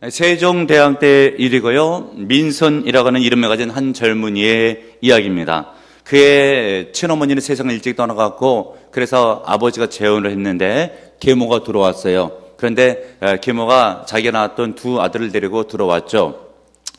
세종대왕 때 일이고요. 민선이라고 하는 이름을 가진 한 젊은이의 이야기입니다. 그의 친어머니는 세상을 일찍 떠나갔고, 그래서 아버지가 재혼을 했는데 계모가 들어왔어요. 그런데 계모가 자기가 낳았던 두 아들을 데리고 들어왔죠.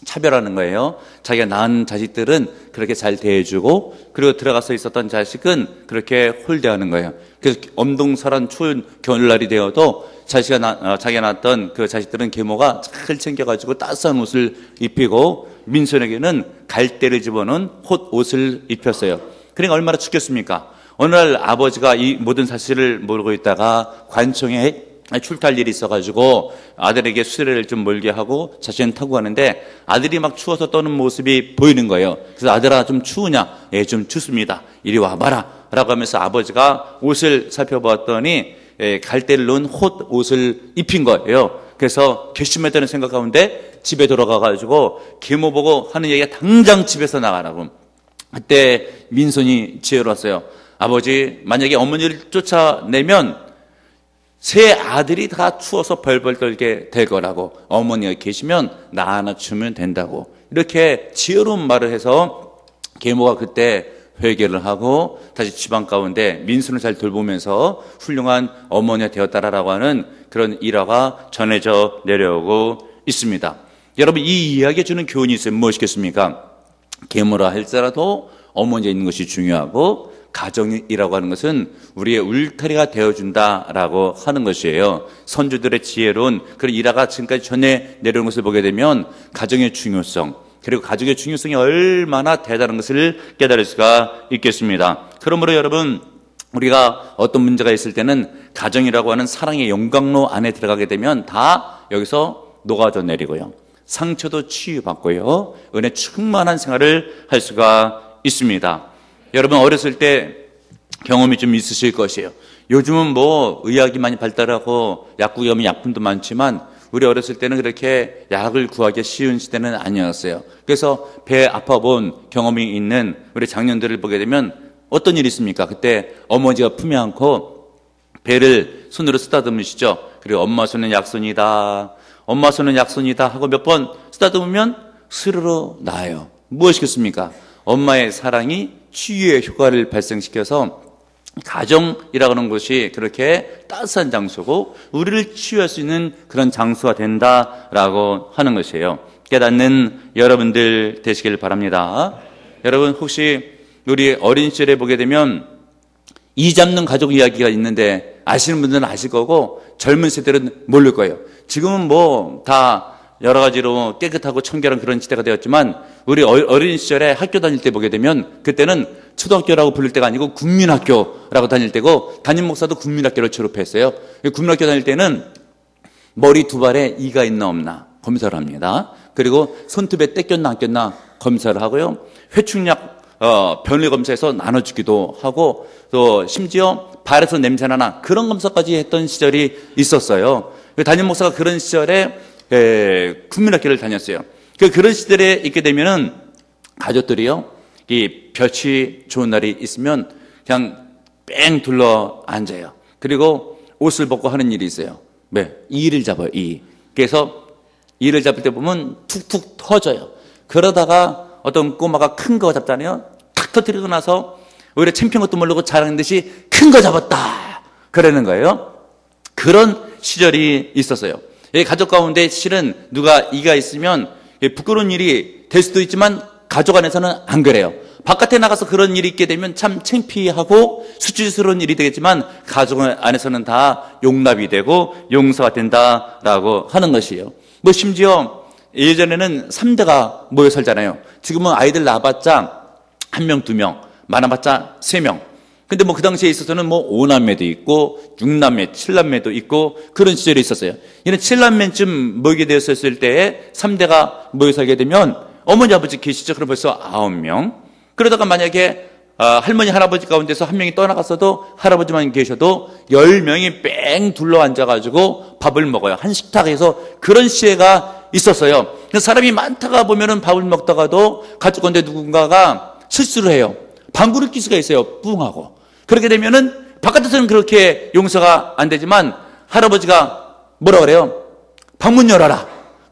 차별하는 거예요. 자기가 낳은 자식들은 그렇게 잘 대해주고, 그리고 들어가서 있었던 자식은 그렇게 홀대하는 거예요. 그래서 엄동설한 추운 겨울날이 되어도 자기가 낳았던 그 자식들은 계모가 잘 챙겨가지고 따스한 옷을 입히고, 민선에게는 갈대를 집어넣은 옷을 입혔어요. 그러니까 얼마나 춥겠습니까? 어느 날 아버지가 이 모든 사실을 모르고 있다가 관청에 출타할 일이 있어가지고 아들에게 수레를 좀 몰게 하고 자신은 타고 가는데 아들이 막 추워서 떠는 모습이 보이는 거예요. 그래서 아들아, 좀 추우냐? 예, 좀 춥습니다. 이리 와봐라 라고 하면서 아버지가 옷을 살펴보았더니 갈대를 넣은 옷을 입힌 거예요. 그래서 괘씸했다는 생각 가운데 집에 돌아가가지고 계모 보고 하는 얘기가 당장 집에서 나가라고. 그때 민선이 지혜로웠어요. 아버지, 만약에 어머니를 쫓아내면 세 아들이 다 추워서 벌벌 떨게 될 거라고. 어머니가 계시면 나 하나 주면 된다고. 이렇게 지혜로운 말을 해서 계모가 그때 회개를 하고 다시 집안 가운데 민수를 잘 돌보면서 훌륭한 어머니가 되었다라고 하는 그런 일화가 전해져 내려오고 있습니다. 여러분, 이 이야기에 주는 교훈이 있어요. 무엇이겠습니까? 계모라 할지라도 어머니가 있는 것이 중요하고, 가정이라고 하는 것은 우리의 울타리가 되어준다라고 하는 것이에요. 선조들의 지혜로운 그런 일화가 지금까지 전해 내려오는 것을 보게 되면 가정의 중요성, 그리고 가족의 중요성이 얼마나 대단한 것을 깨달을 수가 있겠습니다. 그러므로 여러분, 우리가 어떤 문제가 있을 때는 가정이라고 하는 사랑의 용광로 안에 들어가게 되면 다 여기서 녹아져 내리고요, 상처도 치유받고요, 은혜 충만한 생활을 할 수가 있습니다. 여러분, 어렸을 때 경험이 좀 있으실 것이에요. 요즘은 뭐 의학이 많이 발달하고 약국에 가면 약품도 많지만 우리 어렸을 때는 그렇게 약을 구하기 쉬운 시대는 아니었어요. 그래서 배 아파본 경험이 있는 우리 장년들을 보게 되면 어떤 일이 있습니까? 그때 어머니가 품에 안고 배를 손으로 쓰다듬으시죠. 그리고 엄마 손은 약손이다, 엄마 손은 약손이다 하고 몇 번 쓰다듬으면 스르르 나아요. 무엇이겠습니까? 엄마의 사랑이 치유의 효과를 발생시켜서 가정이라고 하는 것이 그렇게 따스한 장소고 우리를 치유할 수 있는 그런 장소가 된다라고 하는 것이에요. 깨닫는 여러분들 되시길 바랍니다. 여러분, 혹시 우리 어린 시절에 보게 되면 이 잡는 가족 이야기가 있는데 아시는 분들은 아실 거고 젊은 세대는 모를 거예요. 지금은 뭐 다 여러 가지로 깨끗하고 청결한 그런 시대가 되었지만 우리 어린 시절에 학교 다닐 때 보게 되면 그때는 초등학교라고 부를 때가 아니고 국민학교라고 다닐 때고, 담임 목사도 국민학교를 졸업했어요. 국민학교 다닐 때는 머리 두 발에 이가 있나 없나 검사를 합니다. 그리고 손톱에 때 꼈나 안 꼈나 검사를 하고요, 회충약 변을 검사해서 나눠주기도 하고, 또 심지어 발에서 냄새나나 그런 검사까지 했던 시절이 있었어요. 담임 목사가 그런 시절에 국민학교를 다녔어요. 그런 시절에 있게 되면은 가족들이요, 이 볕이 좋은 날이 있으면 그냥 뺑 둘러 앉아요. 그리고 옷을 벗고 하는 일이 있어요. 이를 잡아요. 그래서 이를 잡을 때 보면 툭툭 터져요. 그러다가 어떤 꼬마가 큰 거 잡잖아요. 탁 터뜨리고 나서 오히려 창피한 것도 모르고 자랑하는 듯이 큰 거 잡았다 그러는 거예요. 그런 시절이 있었어요. 가족 가운데 실은 누가 이가 있으면 부끄러운 일이 될 수도 있지만 가족 안에서는 안 그래요. 바깥에 나가서 그런 일이 있게 되면 참 창피하고 수치스러운 일이 되겠지만 가족 안에서는 다 용납이 되고 용서가 된다라고 하는 것이에요. 뭐 심지어 예전에는 3대가 모여 살잖아요. 지금은 아이들 낳아봤자 1명, 2명, 많아봤자 3명. 근데 뭐 그 당시에 있어서는 뭐 5남매도 있고 6남매, 7남매도 있고 그런 시절이 있었어요. 이런 7남매쯤 모이게 되었을 때에 3대가 모여 살게 되면 어머니 아버지 계시죠? 그럼 벌써 9명. 그러다가 만약에 할머니 할아버지 가운데서 1명이 떠나갔어도 할아버지만 계셔도 10명이 뺑 둘러 앉아가지고 밥을 먹어요. 한 식탁에서 그런 시대가 있었어요. 사람이 많다가 보면은 밥을 먹다가도 가족 가운데 누군가가 실수를 해요. 방구를 낄 수가 있어요. 뿡하고. 그렇게 되면은 바깥에서는 그렇게 용서가 안 되지만 할아버지가 뭐라 그래요? 방문 열어라.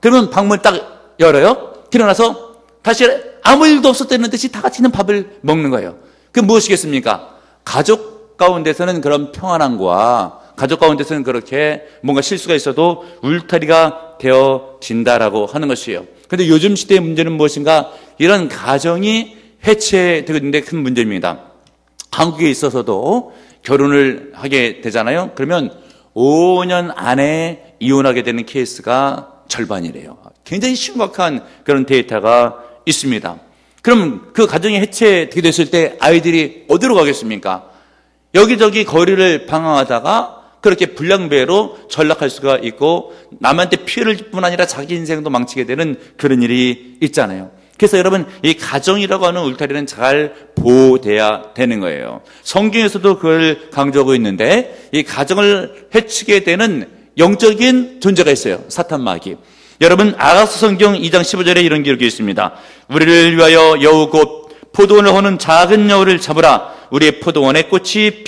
그러면 방문 딱 열어요. 일어나서 다시 아무 일도 없었다는 듯이 다 같이 있는 밥을 먹는 거예요. 그게 무엇이겠습니까? 가족 가운데서는 그런 평안함과 가족 가운데서는 그렇게 뭔가 실수가 있어도 울타리가 되어진다라고 하는 것이에요. 그런데 요즘 시대의 문제는 무엇인가? 이런 가정이 해체되고 있는데 큰 문제입니다. 한국에 있어서도 결혼을 하게 되잖아요. 그러면 5년 안에 이혼하게 되는 케이스가 절반이래요. 굉장히 심각한 그런 데이터가 있습니다. 그럼 그 가정이 해체되게 됐을 때 아이들이 어디로 가겠습니까? 여기저기 거리를 방황하다가 그렇게 불량배로 전락할 수가 있고 남한테 피해를 줄 뿐 아니라 자기 인생도 망치게 되는 그런 일이 있잖아요. 그래서 여러분, 이 가정이라고 하는 울타리는 잘 보호돼야 되는 거예요. 성경에서도 그걸 강조하고 있는데 이 가정을 해치게 되는 영적인 존재가 있어요. 사탄 마귀. 여러분, 아가서 성경 2장 15절에 이런 기록이 있습니다. 우리를 위하여 여우 곧 포도원을 허는 작은 여우를 잡으라. 우리의 포도원에 꽃이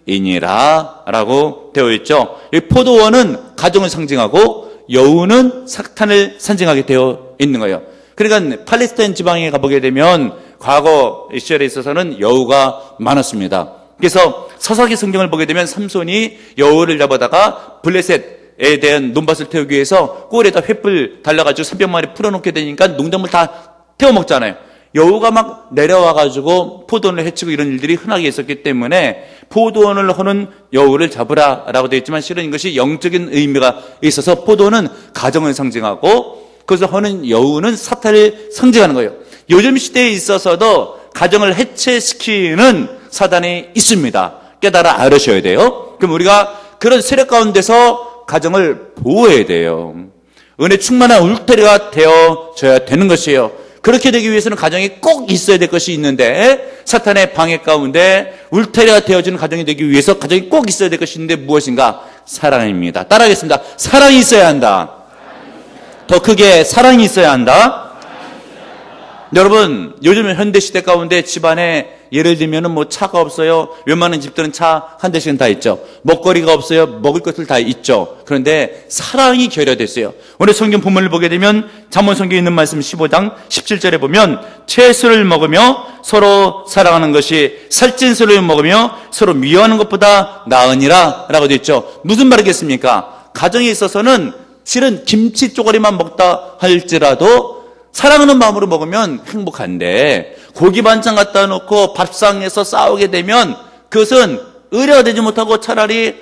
피었음이니라 라고 되어 있죠. 이 포도원은 가정을 상징하고 여우는 사탄을 상징하게 되어 있는 거예요. 그러니까 팔레스타인 지방에 가보게 되면 과거 시절에 있어서는 여우가 많았습니다. 그래서 서사기 성경을 보게 되면 삼손이 여우를 잡아다가 블레셋에 대한 논밭을 태우기 위해서 꼴에다 횃불 달라가지고 300마리 풀어놓게 되니까 농작물 다 태워먹잖아요. 여우가 막 내려와가지고 포도원을 해치고 이런 일들이 흔하게 있었기 때문에 포도원을 허는 여우를 잡으라라고 되어 있지만 실은 이것이 영적인 의미가 있어서 포도원은 가정을 상징하고 그것을 허는 여우는 사탄을 상징하는 거예요. 요즘 시대에 있어서도 가정을 해체시키는 사단이 있습니다. 깨달아 알으셔야 돼요. 그럼 우리가 그런 세력 가운데서 가정을 보호해야 돼요. 은혜 충만한 울타리가 되어져야 되는 것이에요. 그렇게 되기 위해서는 가정이 꼭 있어야 될 것이 있는데 사탄의 방해 가운데 울타리가 되어지는 가정이 되기 위해서 가정이 꼭 있어야 될 것이 있는데 무엇인가? 사랑입니다. 따라하겠습니다. 사랑이 있어야 한다. 더 크게 사랑이 있어야 한다. 여러분, 요즘 현대시대 가운데 집안에 예를 들면 뭐 차가 없어요. 웬만한 집들은 차 한 대씩은 다 있죠. 먹거리가 없어요. 먹을 것들 다 있죠. 그런데 사랑이 결여됐어요. 오늘 성경 본문을 보게 되면 잠언 성경에 있는 말씀 15장 17절에 보면 채소를 먹으며 서로 사랑하는 것이 살찐 소를 먹으며 서로 미워하는 것보다 나으니라 라고 되어 있죠. 무슨 말이겠습니까? 가정에 있어서는 실은 김치 쪼가리만 먹다 할지라도 사랑하는 마음으로 먹으면 행복한데 고기 반찬 갖다 놓고 밥상에서 싸우게 되면 그것은 의뢰가 되지 못하고 차라리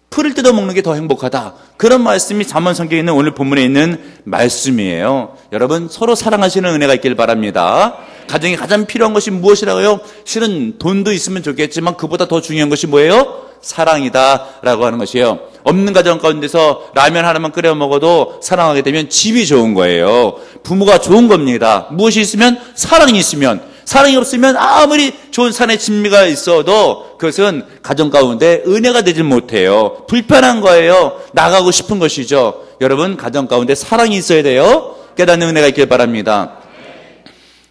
풀을 뜯어 먹는 게 더 행복하다. 그런 말씀이 잠언 성경에 있는 오늘 본문에 있는 말씀이에요. 여러분, 서로 사랑하시는 은혜가 있길 바랍니다. 가정에 가장 필요한 것이 무엇이라고요? 실은 돈도 있으면 좋겠지만 그보다 더 중요한 것이 뭐예요? 사랑이다라고 하는 것이에요. 없는 가정 가운데서 라면 하나만 끓여 먹어도 사랑하게 되면 집이 좋은 거예요. 부모가 좋은 겁니다. 무엇이 있으면? 사랑이 있으면. 사랑이 없으면 아무리 좋은 산의 진미가 있어도 그것은 가정 가운데 은혜가 되지 못해요. 불편한 거예요. 나가고 싶은 것이죠. 여러분, 가정 가운데 사랑이 있어야 돼요. 깨닫는 은혜가 있길 바랍니다.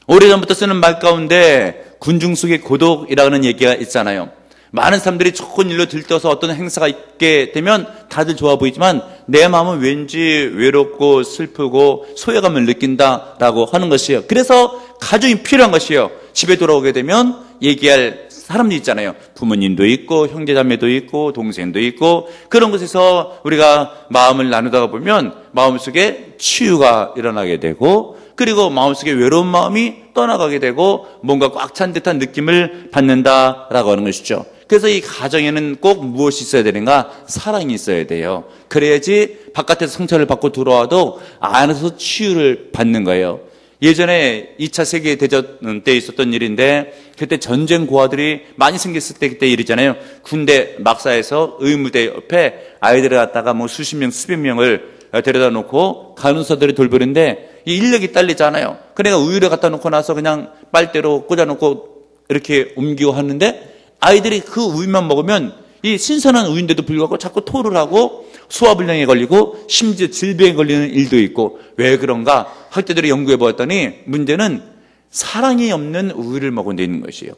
오래전부터 쓰는 말 가운데 군중 속의 고독이라는 얘기가 있잖아요. 많은 사람들이 좋은 일로 들떠서 어떤 행사가 있게 되면 다들 좋아 보이지만 내 마음은 왠지 외롭고 슬프고 소외감을 느낀다라고 하는 것이에요. 그래서 가족이 필요한 것이에요. 집에 돌아오게 되면 얘기할 사람도 있잖아요. 부모님도 있고 형제자매도 있고 동생도 있고 그런 곳에서 우리가 마음을 나누다가 보면 마음속에 치유가 일어나게 되고 그리고 마음속에 외로운 마음이 떠나가게 되고 뭔가 꽉 찬 듯한 느낌을 받는다라고 하는 것이죠. 그래서 이 가정에는 꼭 무엇이 있어야 되는가? 사랑이 있어야 돼요. 그래야지 바깥에서 상처를 받고 들어와도 안에서 치유를 받는 거예요. 예전에 2차 세계대전 때 있었던 일인데 그때 전쟁 고아들이 많이 생겼을 때 그때 일이잖아요. 군대 막사에서 의무대 옆에 아이들을 갖다가 뭐 수십 명, 수백 명을 데려다 놓고 간호사들이 돌보는데 이 인력이 딸리잖아요. 그러니까 우유를 갖다 놓고 나서 그냥 빨대로 꽂아놓고 이렇게 옮기고 하는데 아이들이 그 우유만 먹으면 이 신선한 우유인데도 불구하고 자꾸 토를 하고 소화불량에 걸리고 심지어 질병에 걸리는 일도 있고 왜 그런가 학자들이 연구해 보았더니 문제는 사랑이 없는 우유를 먹은 데 있는 것이에요.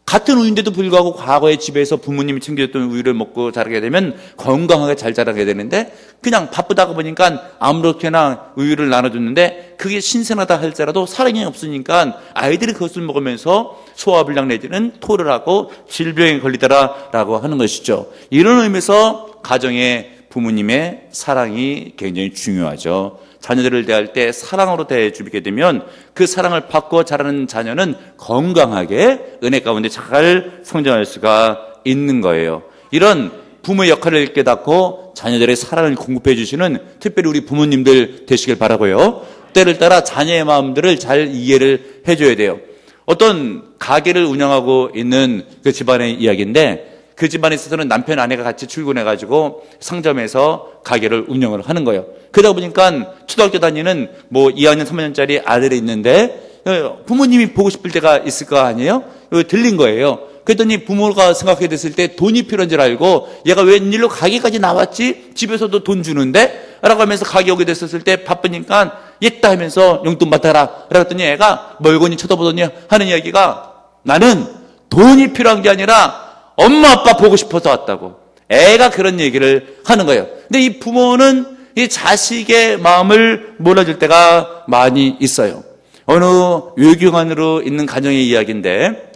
같은 우유인데도 불구하고 과거에 집에서 부모님이 챙겨줬던 우유를 먹고 자라게 되면 건강하게 잘 자라게 되는데, 그냥 바쁘다고 보니까 아무렇게나 우유를 나눠줬는데 그게 신선하다 할지라도 사랑이 없으니까 아이들이 그것을 먹으면서 소화불량 내지는 토를 하고 질병에 걸리더라라고 하는 것이죠. 이런 의미에서 가정의 부모님의 사랑이 굉장히 중요하죠. 자녀들을 대할 때 사랑으로 대해주게 되면 그 사랑을 받고 자라는 자녀는 건강하게 은혜 가운데 잘 성장할 수가 있는 거예요. 이런 부모의 역할을 깨닫고 자녀들의 사랑을 공급해 주시는 특별히 우리 부모님들 되시길 바라고요. 때를 따라 자녀의 마음들을 잘 이해를 해줘야 돼요. 어떤 가게를 운영하고 있는 그 집안의 이야기인데, 그 집안에 있어서는 남편 아내가 같이 출근해가지고 상점에서 가게를 운영을 하는 거예요. 그러다 보니까 초등학교 다니는 2학년 3학년짜리 아들이 있는데 부모님이 보고 싶을 때가 있을 거 아니에요? 들린 거예요. 그랬더니 부모가 생각하게 됐을 때 돈이 필요한 줄 알고 얘가 웬일로 가게까지 나왔지? 집에서도 돈 주는데? 라고 하면서 가게 오게 됐었을 때 바쁘니까 있다 하면서 용돈 받아라. 그랬더니 애가 멀거니 쳐다보더니 하는 이야기가, 나는 돈이 필요한 게 아니라 엄마 아빠 보고 싶어서 왔다고. 애가 그런 얘기를 하는 거예요. 근데 이 부모는 이 자식의 마음을 몰라줄 때가 많이 있어요. 어느 외교관으로 있는 가정의 이야기인데,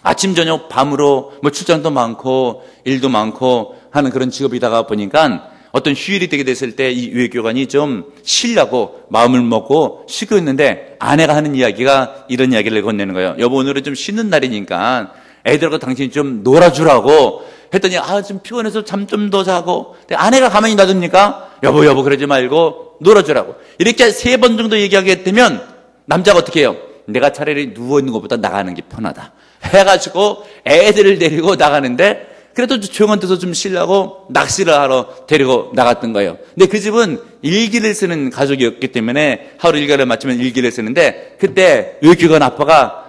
아침 저녁 밤으로 출장도 많고 일도 많고 하는 그런 직업이다가 보니까 어떤 휴일이 되게 됐을 때 이 외교관이 좀 쉬려고 마음을 먹고 쉬고 있는데 아내가 하는 이야기가 이런 이야기를 건네는 거예요. 여보, 오늘은 좀 쉬는 날이니까 애들하고 당신이 좀 놀아주라고 했더니, 좀 피곤해서 잠 좀 더 자고. 아내가 가만히 놔둡니까? 여보 그러지 말고 놀아주라고. 이렇게 3번 정도 얘기하게 되면 남자가 어떻게 해요? 내가 차라리 누워있는 것보다 나가는 게 편하다 해가지고 애들을 데리고 나가는데, 그래도 조용한 데서 좀 쉬려고 낚시를 하러 데리고 나갔던 거예요. 근데 그 집은 일기를 쓰는 가족이었기 때문에 하루 일과를 마치면 일기를 쓰는데, 그때 외교관 아빠가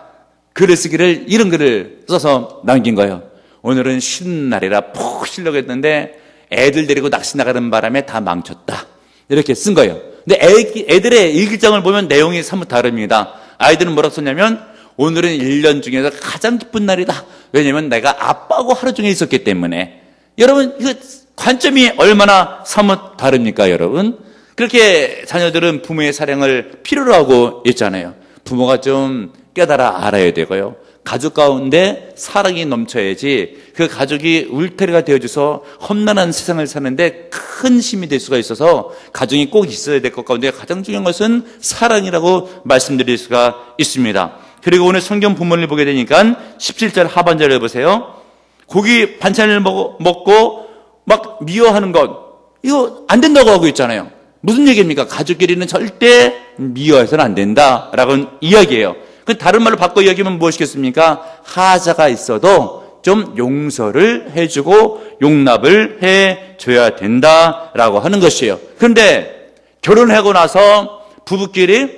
글을 쓰기를 이런 글을 써서 남긴 거예요. 오늘은 쉬는 날이라 푹 쉬려고 했는데 애들 데리고 낚시 나가는 바람에 다 망쳤다. 이렇게 쓴 거예요. 근데 애들의 일기장을 보면 내용이 사뭇 다릅니다. 아이들은 뭐라고 썼냐면, 오늘은 1년 중에서 가장 기쁜 날이다. 왜냐면 내가 아빠하고 하루 종일 있었기 때문에. 여러분, 이거 관점이 얼마나 사뭇 다릅니까, 여러분? 그렇게 자녀들은 부모의 사랑을 필요로 하고 있잖아요. 부모가 좀 깨달아 알아야 되고요. 가족 가운데 사랑이 넘쳐야지 그 가족이 울타리가 되어줘서 험난한 세상을 사는데 큰 힘이 될 수가 있어서 가정이 꼭 있어야 될 것 가운데 가장 중요한 것은 사랑이라고 말씀드릴 수가 있습니다. 그리고 오늘 성경 본문을 보게 되니까 17절 하반절을 보세요. 고기 반찬을 먹고 막 미워하는 것, 이거 안 된다고 하고 있잖아요. 무슨 얘기입니까? 가족끼리는 절대 미워해서는 안 된다라는 이야기예요. 그 다른 말로 바꿔 이야기하면 무엇이겠습니까? 하자가 있어도 좀 용서를 해주고 용납을 해줘야 된다라고 하는 것이에요. 그런데 결혼하고 나서 부부끼리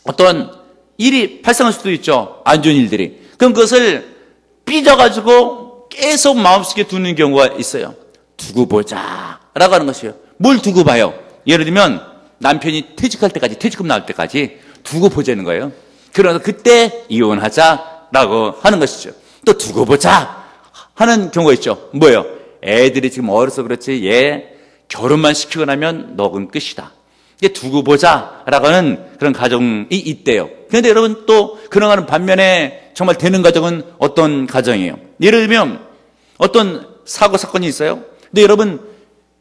어떤 일이 발생할 수도 있죠. 안 좋은 일들이. 그럼 그것을 삐져가지고 계속 마음속에 두는 경우가 있어요. 두고 보자 라고 하는 것이에요. 뭘 두고 봐요? 예를 들면 남편이 퇴직할 때까지, 퇴직금 나올 때까지 두고 보자는 거예요. 그러나 그때 이혼하자라고 하는 것이죠. 또 두고 보자 하는 경우가 있죠. 뭐예요? 애들이 지금 어려서 그렇지 얘 결혼만 시키고 나면 너는 끝이다. 이게 두고 보자라고 하는 그런 가정이 있대요. 그런데 여러분, 또 그러는 반면에 정말 되는 가정은 어떤 가정이에요? 예를 들면 어떤 사고 사건이 있어요. 근데 여러분,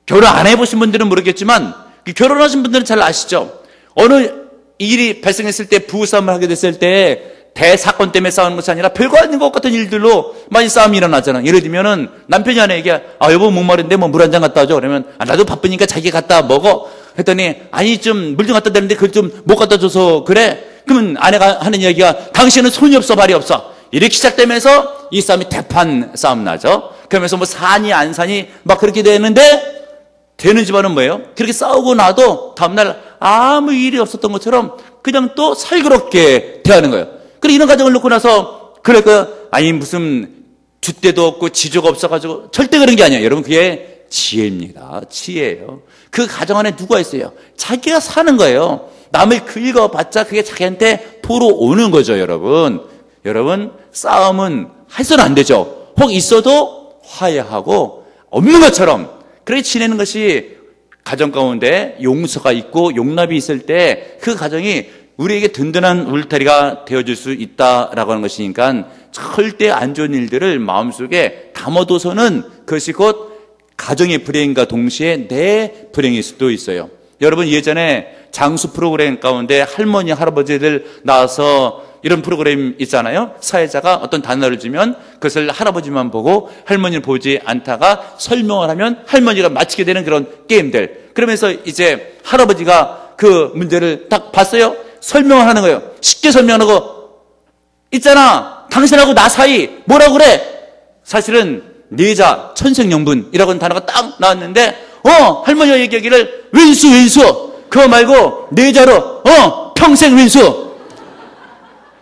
결혼 안 해보신 분들은 모르겠지만 결혼하신 분들은 잘 아시죠? 어느 일이 발생했을 때, 부부싸움을 하게 됐을 때 대사건 때문에 싸우는 것이 아니라 별거 아닌 것 같은 일들로 많이 싸움이 일어나잖아. 예를 들면은 남편이 아내에게 여보 목마른데 물 한 잔 갖다 와줘. 그러면 나도 바쁘니까 자기 갖다 먹어. 했더니 아니 좀 물 좀 갖다 대는데 그걸 좀 못 갖다 줘서 그래. 그러면 아내가 하는 이야기가 당신은 손이 없어 발이 없어. 이렇게 시작되면서 이 싸움이 대판 싸움 나죠. 그러면서 사니 안 사니 막 그렇게 되는데, 되는 집안은 뭐예요? 그렇게 싸우고 나도 다음날 아무 일이 없었던 것처럼 그냥 또 살그럽게 대하는 거예요. 그리고 이런 가정을 놓고 나서 그럴까요? 아니 무슨 줏대도 없고 지조가 없어가지고. 절대 그런 게 아니에요. 여러분, 그게 지혜입니다. 지혜예요. 그 가정 안에 누가 있어요? 자기가 사는 거예요. 남을 긁어봤자 그게 자기한테 도로 오는 거죠. 여러분, 싸움은 해서는 안 되죠. 혹 있어도 화해하고 없는 것처럼 그렇게 지내는 것이 가정 가운데 용서가 있고 용납이 있을 때 그 가정이 우리에게 든든한 울타리가 되어줄 수 있다라고 하는 것이니까 절대 안 좋은 일들을 마음속에 담아둬서는 그것이 곧 가정의 불행과 동시에 내 불행일 수도 있어요. 여러분 예전에 장수 프로그램 가운데 할머니 할아버지들 나와서 이런 프로그램 있잖아요. 사회자가 어떤 단어를 주면 그것을 할아버지만 보고 할머니를 보지 않다가 설명을 하면 할머니가 맞히게 되는 그런 게임들. 그러면서 이제 할아버지가 그 문제를 딱 봤어요. 설명을 하는 거예요. 쉽게 설명하고 있잖아. 당신하고 나 사이 뭐라고 그래? 사실은 내자 천생연분이라고 하는 단어가 딱 나왔는데 할머니가 얘기하기를 왼수 그거 말고 내자로 평생 왼수.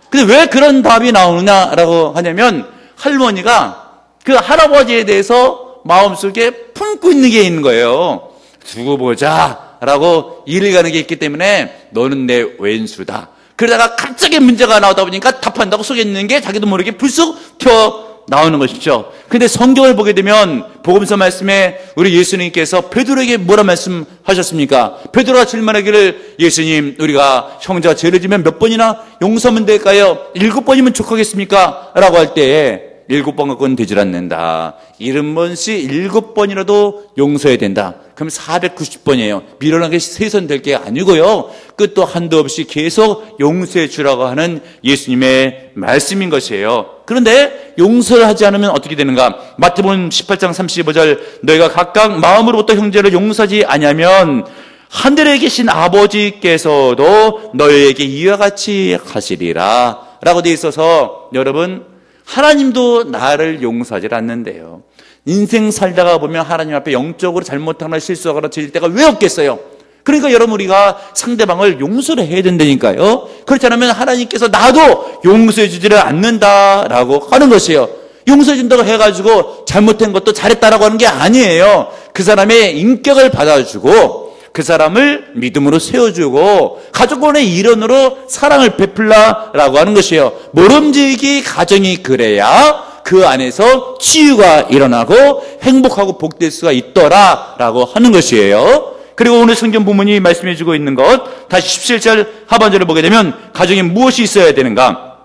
근데 왜 그런 답이 나오느냐라고 하냐면 할머니가 그 할아버지에 대해서 마음속에 품고 있는 게 있는 거예요. 두고 보자 라고 일을 가는 게 있기 때문에 너는 내 왼수다. 그러다가 갑자기 문제가 나오다 보니까 답한다고 속에 있는 게 자기도 모르게 불쑥 튀어나오는 것이죠. 근데 성경을 보게 되면 복음서 말씀에 우리 예수님께서 베드로에게 뭐라 말씀하셨습니까? 베드로가 질문하기를 예수님 우리가 형제가 죄를 지면 몇 번이나 용서하면 될까요? 7번이면 족하겠습니까? 라고 할 때에 7번 갖고는 되질 않는다. 70번씩 7번이라도 용서해야 된다. 그럼 490번이에요. 미련하게 세선 될 게 아니고요. 끝도 한도 없이 계속 용서해 주라고 하는 예수님의 말씀인 것이에요. 그런데 용서를 하지 않으면 어떻게 되는가? 마태복음 18장 35절 너희가 각각 마음으로부터 형제를 용서하지 아니하면 하늘에 계신 아버지께서도 너희에게 이와 같이 하시리라 라고 되어 있어서 여러분 하나님도 나를 용서하지 않는데요. 인생 살다가 보면 하나님 앞에 영적으로 잘못하거나 실수하거나 죄질 때가 왜 없겠어요? 그러니까 여러분 우리가 상대방을 용서를 해야 된다니까요. 그렇지 않으면 하나님께서 나도 용서해 주지를 않는다라고 하는 것이에요. 용서해 준다고 해가지고 잘못한 것도 잘했다라고 하는 게 아니에요. 그 사람의 인격을 받아주고 그 사람을 믿음으로 세워주고 가족간의 일원으로 사랑을 베풀라라고 하는 것이에요. 모름지기 가정이 그래야 그 안에서 치유가 일어나고 행복하고 복될 수가 있더라라고 하는 것이에요. 그리고 오늘 성경 부문이 말씀해 주고 있는 것 다시 17절 하반절을 보게 되면 가정에 무엇이 있어야 되는가?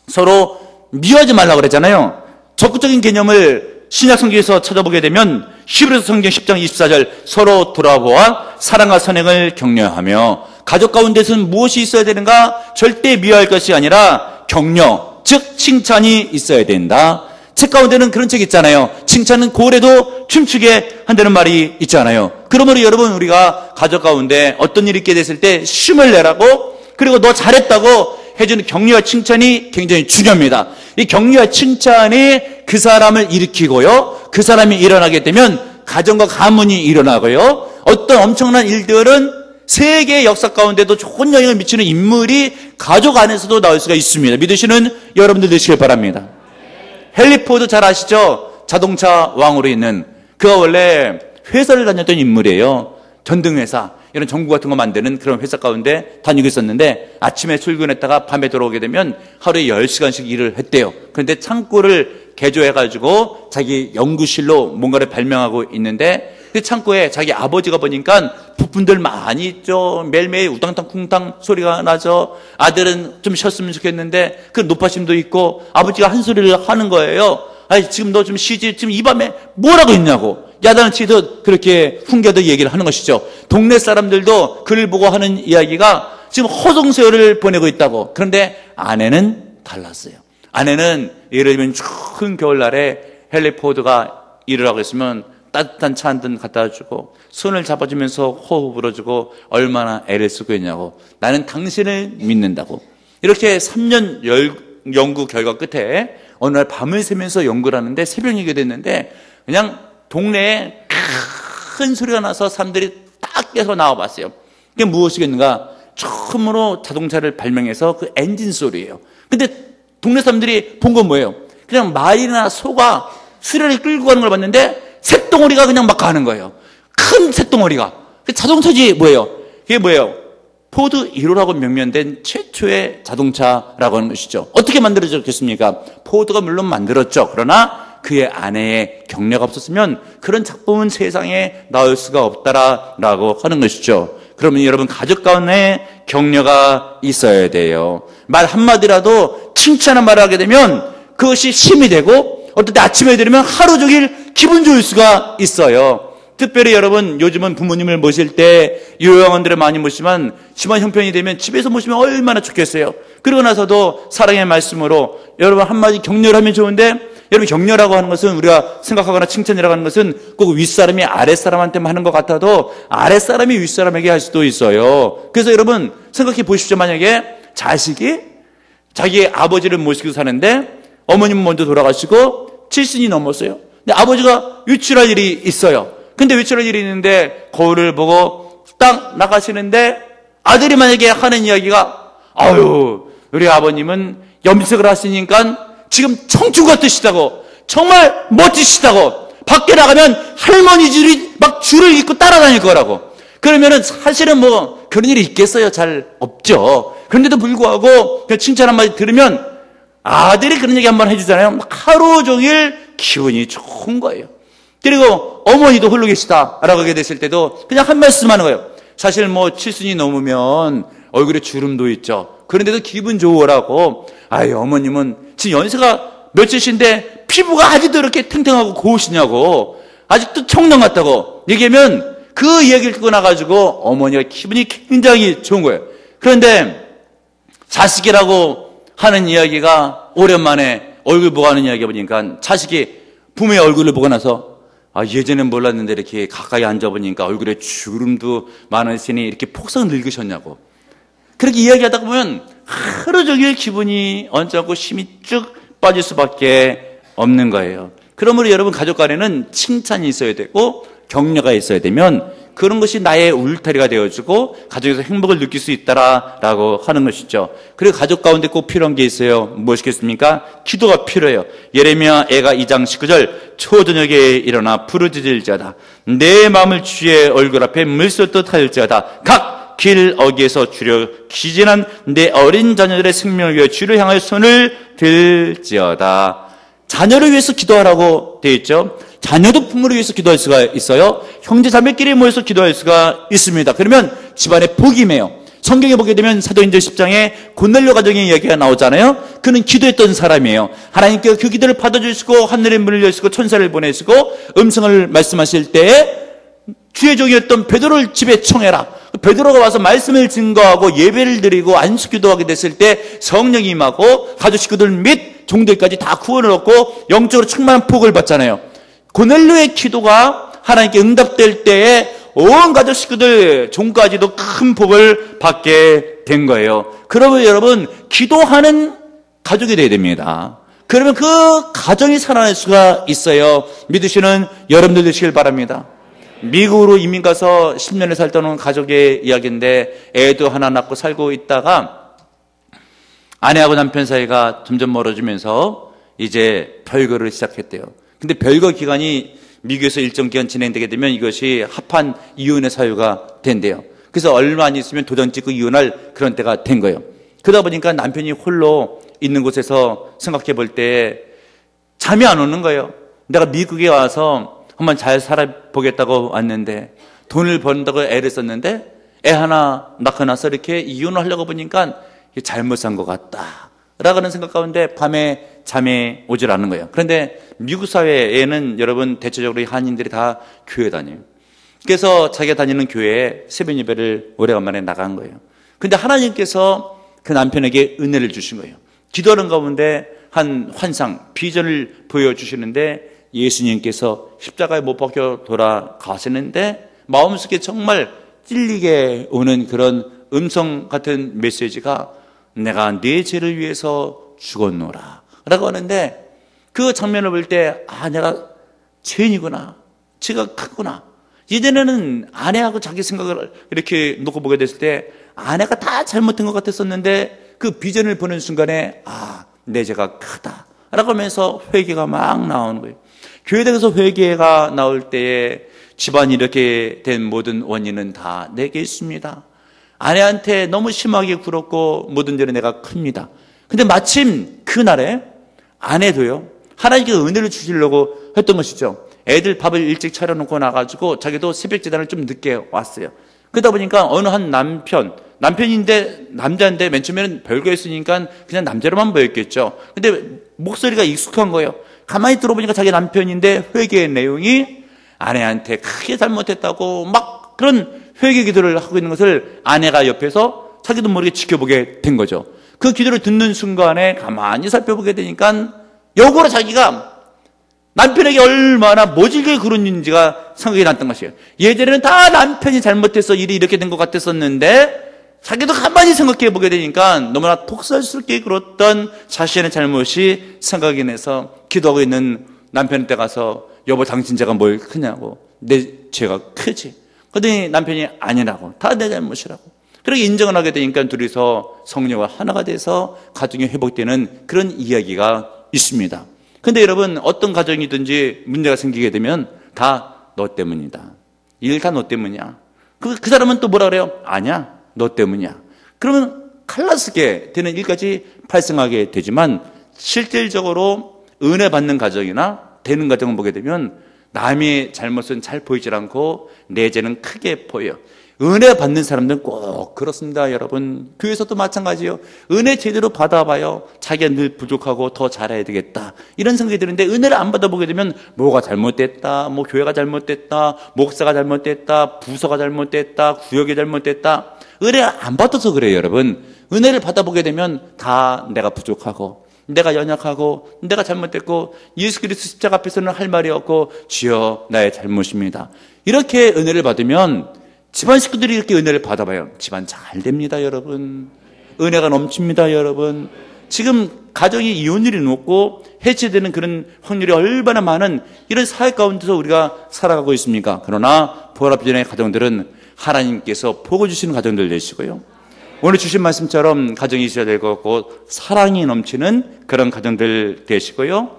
서로 미워하지 말라고 그랬잖아요. 적극적인 개념을 신약 성경에서 찾아보게 되면 히브리서 성경 10장 24절 서로 돌아보아 사랑과 선행을 격려하며 가족 가운데서는 무엇이 있어야 되는가? 절대 미워할 것이 아니라 격려, 즉 칭찬이 있어야 된다. 책 가운데는 그런 책 있잖아요. 칭찬은 고래도 춤추게 한다는 말이 있잖아요. 그러므로 여러분 우리가 가족 가운데 어떤 일이 있게 됐을 때 힘을 내라고 그리고 너 잘했다고 해주는 격려와 칭찬이 굉장히 중요합니다. 이 격려와 칭찬이 그 사람을 일으키고요. 그 사람이 일어나게 되면 가정과 가문이 일어나고요. 어떤 엄청난 일들은 세계의 역사 가운데도 좋은 영향을 미치는 인물이 가족 안에서도 나올 수가 있습니다. 믿으시는 여러분들 되시길 바랍니다. 헨리 포드 잘 아시죠? 자동차 왕으로 있는 그가 원래 회사를 다녔던 인물이에요. 전등회사 이런 전구 같은 거 만드는 그런 회사 가운데 다니고 있었는데 아침에 출근했다가 밤에 돌아오게 되면 하루에 10시간씩 일을 했대요. 그런데 창고를 개조해가지고 자기 연구실로 뭔가를 발명하고 있는데 그 창고에 자기 아버지가 보니까 부품들 많이 있죠. 매일매일 우당탕 쿵탕 소리가 나죠. 아들은 좀 쉬었으면 좋겠는데 그 노파심도 있고 아버지가 한 소리를 하는 거예요. 아니 지금 너 좀 쉬지. 지금 이 밤에 뭘 하고 있냐고. 야단을 치듯 그렇게 훈계도 얘기를 하는 것이죠. 동네 사람들도 그를 보고 하는 이야기가 지금 허송세월을 보내고 있다고. 그런데 아내는 달랐어요. 아내는 예를 들면 추운 겨울날에 헨리 포드가 일을 하고 있으면 따뜻한 차 한 잔 갖다 주고 손을 잡아주면서 호흡 불어주고 얼마나 애를 쓰고 있냐고. 나는 당신을 믿는다고. 이렇게 3년 연구 결과 끝에 어느 날 밤을 새면서 연구를 하는데 새벽이게 됐는데 그냥 동네에 큰 소리가 나서 사람들이 딱 깨서 나와봤어요. 그게 무엇이겠는가? 처음으로 자동차를 발명해서 그 엔진 소리예요. 근데 동네 사람들이 본 건 뭐예요? 그냥 말이나 소가 수레를 끌고 가는 걸 봤는데 쇳덩어리가 그냥 막 가는 거예요. 큰 쇳덩어리가. 자동차지 뭐예요? 그게 뭐예요? 포드 1호라고 명명된 최초의 자동차라고 하는 것이죠. 어떻게 만들어졌겠습니까? 포드가 물론 만들었죠. 그러나 그의 아내의 격려가 없었으면 그런 작품은 세상에 나올 수가 없다라고 하는 것이죠. 그러면 여러분, 가족 간에 격려가 있어야 돼요. 말 한마디라도 칭찬한 말을 하게 되면 그것이 힘이 되고, 어떨 때 아침에 들으면 하루 종일 기분 좋을 수가 있어요. 특별히 여러분, 요즘은 부모님을 모실 때 요양원들을 많이 모시지만 집안 형편이 되면 집에서 모시면 얼마나 좋겠어요. 그러고 나서도 사랑의 말씀으로 여러분 한마디 격려를 하면 좋은데, 여러분, 격려라고 하는 것은, 우리가 생각하거나 칭찬이라고 하는 것은 꼭 윗사람이 아랫사람한테만 하는 것 같아도 아랫사람이 윗사람에게 할 수도 있어요. 그래서 여러분 생각해 보십시오. 만약에 자식이 자기의 아버지를 모시고 사는데 어머님은 먼저 돌아가시고 7순이 넘었어요. 근데 아버지가 외출할 일이 있어요. 근데 외출할 일이 있는데 거울을 보고 딱 나가시는데 아들이 만약에 하는 이야기가, 아유, 우리 아버님은 염색을 하시니까 지금 청춘 같으시다고, 정말 멋지시다고, 밖에 나가면 할머니들이 막 줄을 잇고 따라다닐 거라고. 그러면은 사실은 뭐 그런 일이 있겠어요? 잘 없죠. 그런데도 불구하고 그 칭찬 한마디 들으면 아들이 그런 얘기 한번 해주잖아요. 하루 종일 기분이 좋은 거예요. 그리고 어머니도 홀로 계시다라고 하게 됐을 때도 그냥 한 말씀 하는 거예요. 사실 뭐 7순이 넘으면 얼굴에 주름도 있죠. 그런데도 기분 좋으라고. 아유, 어머님은 지금 연세가 몇이신데 피부가 아직도 이렇게 탱탱하고 고우시냐고, 아직도 청년 같다고 얘기하면 그 이야기를 듣고 나가지고 어머니가 기분이 굉장히 좋은 거예요. 그런데 자식이라고 하는 이야기가 오랜만에 얼굴 보고 하는 이야기 보니까 자식이 부모의 얼굴을 보고 나서, 아, 예전엔 몰랐는데 이렇게 가까이 앉아보니까 얼굴에 주름도 많으시니 이렇게 폭삭 늙으셨냐고. 그렇게 이야기하다 보면 하루 종일 기분이 언짢고 힘이 쭉 빠질 수밖에 없는 거예요. 그러므로 여러분, 가족 간에는 칭찬이 있어야 되고 격려가 있어야 되면 그런 것이 나의 울타리가 되어주고 가족에서 행복을 느낄 수 있다라고 하는 것이죠. 그리고 가족 가운데 꼭 필요한 게 있어요. 무엇이겠습니까? 기도가 필요해요. 예레미야 애가 2장 19절, 초저녁에 일어나 부르짖을지어다. 내 마음을 주의 얼굴 앞에 물쏟듯 할지어다. 각 길 어귀에서 주려 기진한 내 어린 자녀들의 생명을 위해 주를 향하여 손을 들지어다. 자녀를 위해서 기도하라고 되어 있죠. 자녀도 부모를 위해서 기도할 수가 있어요. 형제 자매끼리 모여서 기도할 수가 있습니다. 그러면 집안에 복이 임해요. 성경에 보게 되면 사도행전 10장에 고넬료 가정의 이야기가 나오잖아요. 그는 기도했던 사람이에요. 하나님께서 그 기도를 받아주시고 하늘의 문을 여시고 천사를 보내시고 음성을 말씀하실 때에 주의 종이었던 베드로를 집에 청해라. 베드로가 와서 말씀을 증거하고 예배를 드리고 안수기도하게 됐을 때 성령이 임하고 가족 식구들 및 종들까지 다 구원을 얻고 영적으로 충만한 복을 받잖아요. 고넬료의 기도가 하나님께 응답될 때에 온 가족 식구들 종까지도 큰 복을 받게 된 거예요. 그러면 여러분, 기도하는 가족이 되어야 됩니다. 그러면 그 가정이 살아날 수가 있어요. 믿으시는 여러분들 되시길 바랍니다. 미국으로 이민 가서 10년을 살다 온 가족의 이야기인데, 애도 하나 낳고 살고 있다가 아내하고 남편 사이가 점점 멀어지면서 이제 별거를 시작했대요. 근데 별거 기간이 미국에서 일정 기간 진행되게 되면 이것이 합한 이혼의 사유가 된대요. 그래서 얼마 안 있으면 도장 찍고 이혼할 그런 때가 된 거예요. 그러다 보니까 남편이 홀로 있는 곳에서 생각해 볼 때 잠이 안 오는 거예요. 내가 미국에 와서 한번 잘 살아보겠다고 왔는데, 돈을 번다고 애를 썼는데 애 하나 낳고 나서 이렇게 이혼을 하려고 보니까 잘못 산 것 같다 라는 생각 가운데 밤에 잠이 오질 않는 거예요. 그런데 미국 사회에는 여러분 대체적으로 한인들이 다 교회 다녀요. 그래서 자기가 다니는 교회에 새벽 예배를 오래간만에 나간 거예요. 근데 하나님께서 그 남편에게 은혜를 주신 거예요. 기도하는 가운데 한 환상, 비전을 보여주시는데 예수님께서 십자가에 못 박혀 돌아가시는데 마음속에 정말 찔리게 오는 그런 음성 같은 메시지가, 내가 네 죄를 위해서 죽었노라 라고 하는데, 그 장면을 볼 때, 아, 내가 죄인이구나, 죄가 크구나. 이전에는 아내하고 자기 생각을 이렇게 놓고 보게 됐을 때 아내가 다 잘못한 것 같았었는데, 그 비전을 보는 순간에, 아, 내 죄가 크다 라고 하면서 회개가 막 나오는 거예요. 교회에서 회개가 나올 때에 집안이 이렇게 된 모든 원인은 다 내게 있습니다. 아내한테 너무 심하게 굴었고 모든 죄는 내가 큽니다. 근데 마침 그날에 아내도요, 하나님께 은혜를 주시려고 했던 것이죠. 애들 밥을 일찍 차려놓고 나가지고 자기도 새벽 제단을 좀 늦게 왔어요. 그러다 보니까 어느 한 남편인데 남자인데 맨 처음에는 별거였으니까 그냥 남자로만 보였겠죠. 근데 목소리가 익숙한 거예요. 가만히 들어보니까 자기 남편인데 회개의 내용이 아내한테 크게 잘못했다고 막 그런 회개 기도를 하고 있는 것을 아내가 옆에서 자기도 모르게 지켜보게 된 거죠. 그 기도를 듣는 순간에 가만히 살펴보게 되니까 역으로 자기가 남편에게 얼마나 모질게 굴었는지가 생각이 났던 것이에요. 예전에는 다 남편이 잘못해서 일이 이렇게 된 것 같았었는데 자기도 가만히 생각해 보게 되니까 너무나 폭설스럽게 굴었던 자신의 잘못이 생각이 나서 기도하고 있는 남편한테 가서 여보 당신 죄가 뭘 크냐고. 내 죄가 크지. 그랬더니 남편이 아니라고. 다 내 잘못이라고. 그렇게 인정을 하게 되니까 둘이서 성령과 하나가 돼서 가정이 회복되는 그런 이야기가 있습니다. 근데 여러분 어떤 가정이든지 문제가 생기게 되면 다 너 때문이다. 일 다 너 때문이야. 그 사람은 또 뭐라 그래요? 아니야. 너 때문이야. 그러면 칼라스게 되는 일까지 발생하게 되지만 실질적으로 은혜 받는 가정이나 되는 가정을 보게 되면 남의 잘못은 잘 보이질 않고 내 죄는 크게 보여요. 은혜 받는 사람들은 꼭 그렇습니다, 여러분. 교회에서도 마찬가지예요. 은혜 제대로 받아봐요. 자기가 늘 부족하고 더 잘해야 되겠다. 이런 생각이 드는데 은혜를 안 받아보게 되면 뭐가 잘못됐다, 뭐 교회가 잘못됐다, 목사가 잘못됐다, 부서가 잘못됐다, 구역이 잘못됐다. 은혜를 안 받아서 그래요, 여러분. 은혜를 받아보게 되면 다 내가 부족하고 내가 연약하고 내가 잘못됐고 예수 그리스도 십자가 앞에서는 할 말이 없고 주여 나의 잘못입니다. 이렇게 은혜를 받으면 집안 식구들이 이렇게 은혜를 받아봐요. 집안 잘 됩니다, 여러분. 은혜가 넘칩니다, 여러분. 지금 가정이 이혼율이 높고 해체되는 그런 확률이 얼마나 많은 이런 사회 가운데서 우리가 살아가고 있습니까? 그러나 부활합전의 가정들은 하나님께서 복을 주시는 가정들 되시고요. 오늘 주신 말씀처럼 가정이 있어야 될 것 같고 사랑이 넘치는 그런 가정들 되시고요.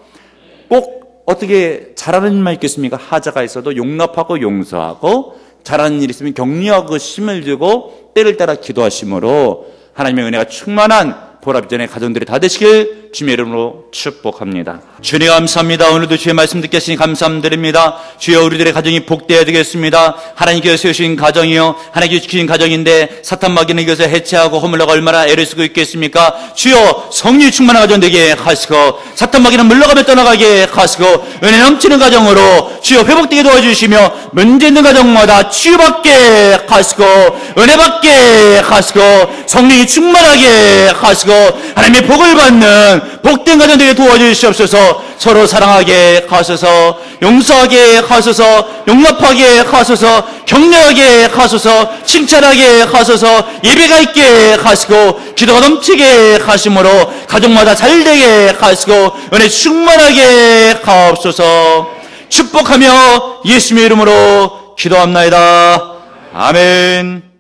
꼭 어떻게 잘하는 일만 있겠습니까? 하자가 있어도 용납하고 용서하고 잘하는 일 있으면 격려하고 힘을 주고 때를 따라 기도하심으로 하나님의 은혜가 충만한 보라비전의 가정들이 다 되시길 주님의 이름으로 축복합니다. 주님 감사합니다. 오늘도 주의 말씀 듣게 하시니 감사드립니다. 주여 우리들의 가정이 복되어야 되겠습니다. 하나님께서 세우신 가정이요 하나님께서 주신 가정인데 사탄 마귀는 이것을 해체하고 허물러가 얼마나 애를 쓰고 있겠습니까? 주여 성령이 충만한 가정 되게 하시고 사탄 마귀는 물러가며 떠나가게 하시고 은혜 넘치는 가정으로 주여 회복되게 도와주시며 문제 있는 가정마다 치유받게 하시고 은혜 받게 하시고 성령이 충만하게 하시고 하나님의 복을 받는 복된 가정 되게 도와주시옵소서. 서로 사랑하게 하소서, 용서하게 하소서, 용납하게 하소서, 격려하게 하소서, 칭찬하게 하소서, 예배가 있게 하시고 기도가 넘치게 하심으로 가정마다 잘되게 하시고 은혜 충만하게 하옵소서. 축복하며 예수님의 이름으로 기도합나이다. 아멘.